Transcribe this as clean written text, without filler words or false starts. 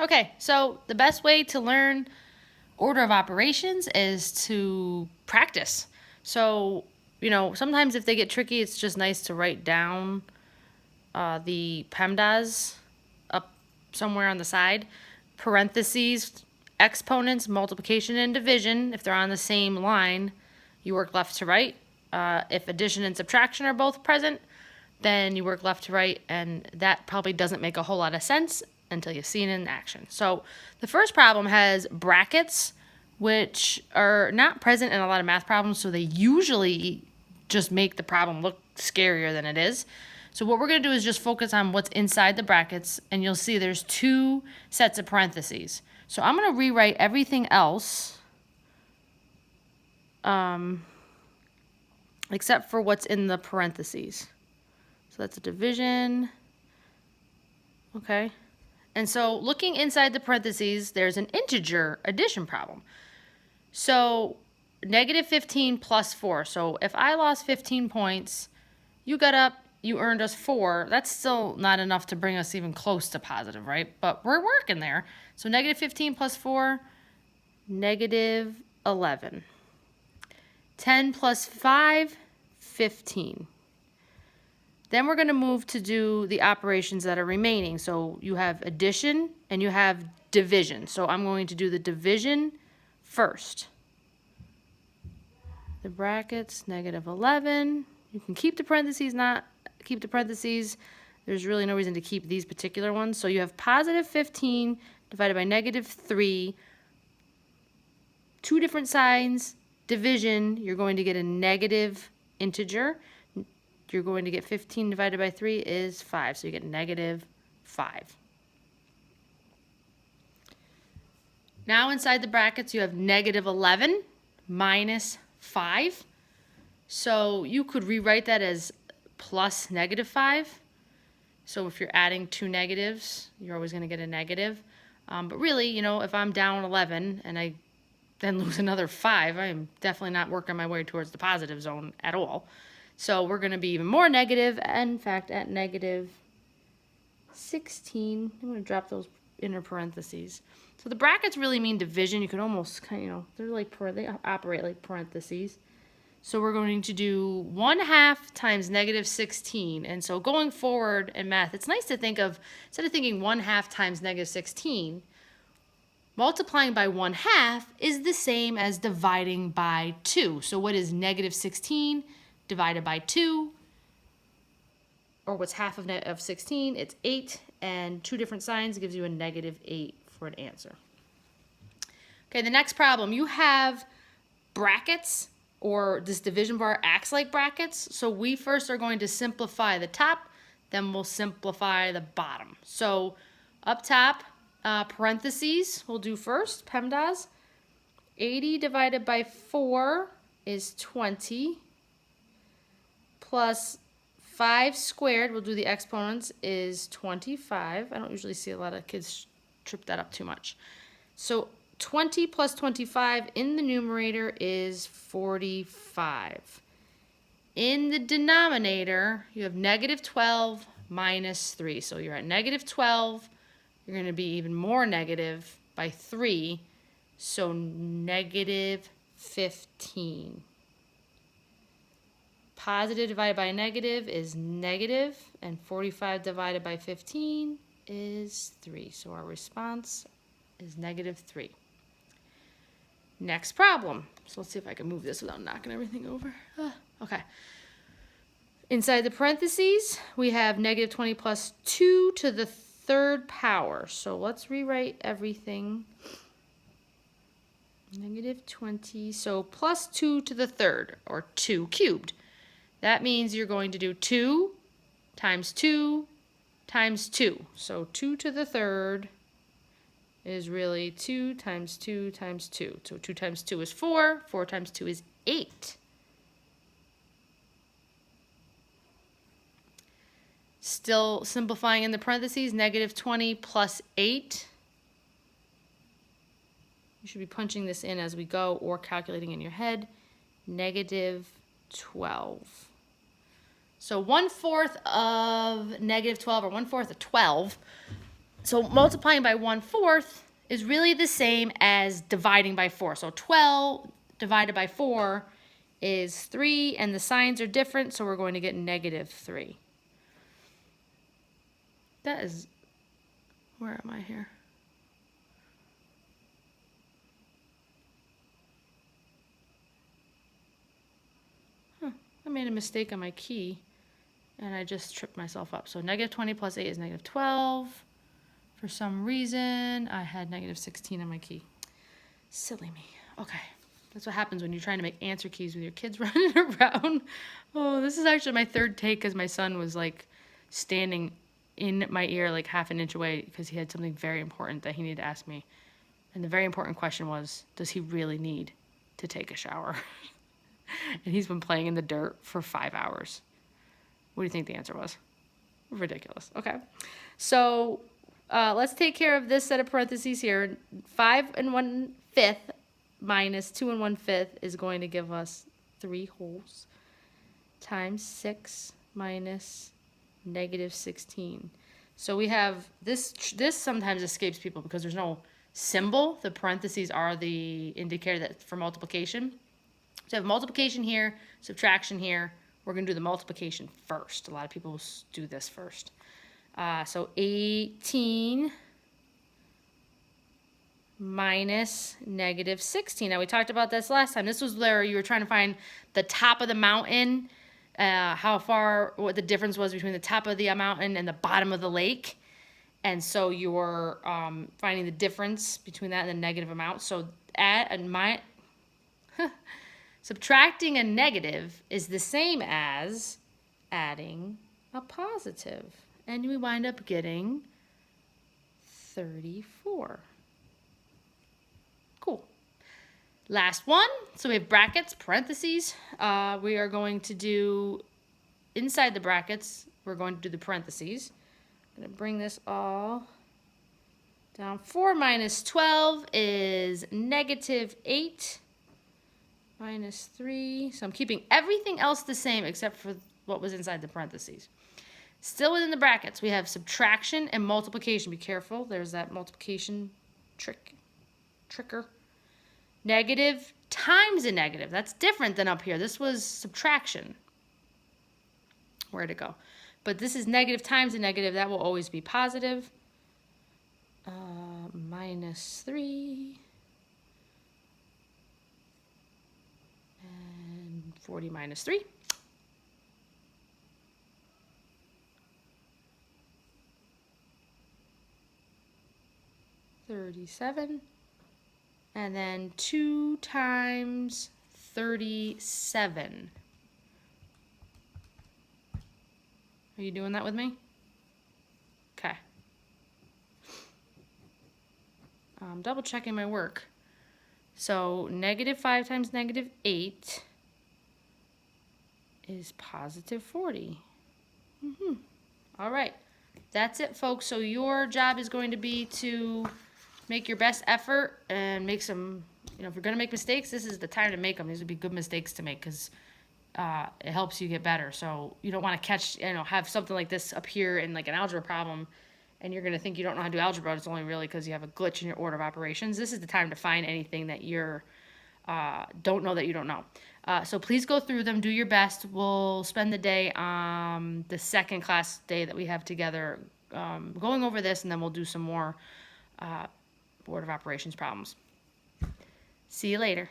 Okay, so the best way to learn order of operations is to practice. So, sometimes if they get tricky, it's just nice to write down the PEMDAS up somewhere on the side. Parentheses, exponents, multiplication, and division. If they're on the same line, you work left to right. If addition and subtraction are both present, then you work left to right, and that probably doesn't make a whole lot of sense until you see it in action. So the first problem has brackets, which are not present in a lot of math problems, so they usually just make the problem look scarier than it is. So what we're going to do is just focus on what's inside the brackets, and you'll see there's two sets of parentheses. So I'm going to rewrite everything else except for what's in the parentheses. So that's a division. Okay. And so looking inside the parentheses, there's an integer addition problem. So negative 15 plus 4. So if I lost 15 points, you got up, you earned us 4. That's still not enough to bring us even close to positive, right? But we're working there. So negative 15 plus 4, negative 11. 10 plus 5, 15. Then we're going to move to do the operations that are remaining. So you have addition and you have division. So I'm going to do the division first. The brackets, negative 11. You can keep the parentheses, not keep the parentheses. There's really no reason to keep these particular ones. So you have positive 15 divided by negative 3. Two different signs. Division, you're going to get a negative integer. You're going to get 15 divided by 3 is 5. So you get negative 5. Now inside the brackets, you have negative 11 minus 5. So you could rewrite that as plus negative 5. So if you're adding two negatives, you're always going to get a negative. But really, if I'm down 11 and I then lose another 5, I am definitely not working my way towards the positive zone at all. So we're going to be even more negative. In fact, at negative 16, I'm going to drop those inner parentheses. So the brackets really mean division. You can almost they operate like parentheses. So we're going to do 1/2 times negative 16. And so going forward in math, it's nice to think of, instead of thinking 1/2 times negative 16, multiplying by 1/2 is the same as dividing by 2. So what is negative 16 divided by 2? Or what's half of 16? It's 8, and two different signs gives you a negative 8 for an answer. Okay, the next problem. You have brackets, or this division bar acts like brackets. So we first are going to simplify the top, then we'll simplify the bottom. So up top, parentheses we'll do first, PEMDAS. 80 divided by 4 is 20. Plus 5 squared, we'll do the exponents, is 25. I don't usually see a lot of kids trip that up too much. So 20 plus 25 in the numerator is 45. In the denominator, you have negative 12 minus 3. So you're at negative 12. You're going to be even more negative by 3. So negative 15. Positive divided by negative is negative, and 45 divided by 15 is 3. So our response is negative 3. Next problem. So let's see if I can move this without knocking everything over. Okay. Inside the parentheses, we have negative 20 plus 2 to the third power. So let's rewrite everything. Negative 20, so plus 2 to the third, or 2 cubed. That means you're going to do 2 times 2 times 2. So 2 to the third is really 2 times 2 times 2. So 2 times 2 is 4. 4 times 2 is 8. Still simplifying in the parentheses, negative 20 plus 8. You should be punching this in as we go or calculating in your head. Negative 12. So 1/4 of negative 12, or 1/4 of 12, So multiplying by 1/4 is really the same as dividing by 4. So 12 divided by 4 is 3, and the signs are different, so we're going to get -3. That is, where am I here? I made a mistake on my key, and I just tripped myself up. So -20 plus 8 is -12. For some reason, I had -16 on my key. Silly me. Okay. That's what happens when you're trying to make answer keys with your kids running around. Oh, this is actually my third take because my son was like standing in my ear like half an inch away because he had something very important that he needed to ask me. And the very important question was, does he really need to take a shower? And he's been playing in the dirt for 5 hours. What do you think the answer was? Ridiculous. Okay. So let's take care of this set of parentheses here. 5 1/5 minus 2 1/5 is going to give us 3 wholes times 6 minus -16. So we have this sometimes escapes people because there's no symbol. The parentheses are the indicator that for multiplication. So I have multiplication here, subtraction here. We're going to do the multiplication first. A lot of people do this first. So 18 minus -16. Now, we talked about this last time. This was where you were trying to find the top of the mountain, what the difference was between the top of the mountain and the bottom of the lake. And so you were finding the difference between that and the negative amount. So subtracting a negative is the same as adding a positive. And we wind up getting 34. Cool. Last one. So we have brackets, parentheses. We are going to do, inside the brackets, we're going to do the parentheses. I'm going to bring this all down. 4 minus 12 is -8. Minus 3. So I'm keeping everything else the same except for what was inside the parentheses. Still within the brackets, we have subtraction and multiplication. Be careful. There's that multiplication tricker. Negative times a negative. That's different than up here. This was subtraction. Where'd it go? But this is negative times a negative. That will always be positive. Minus 3. 40 minus 3. $37. And then 2 times 37. Are you doing that with me? Okay. I'm double checking my work. So -5 times -8 is positive 40. All right. That's it, folks. So your job is going to be to make your best effort and make some, if you're going to make mistakes, this is the time to make them. These would be good mistakes to make because it helps you get better. So you don't want to have something like this up here in like an algebra problem and you're going to think you don't know how to do algebra. It's only really because you have a glitch in your order of operations. This is the time to find anything that you're don't know that you don't know. So please go through them, do your best. We'll spend the day the second class day that we have together going over this, and then we'll do some more board of operations problems. See you later.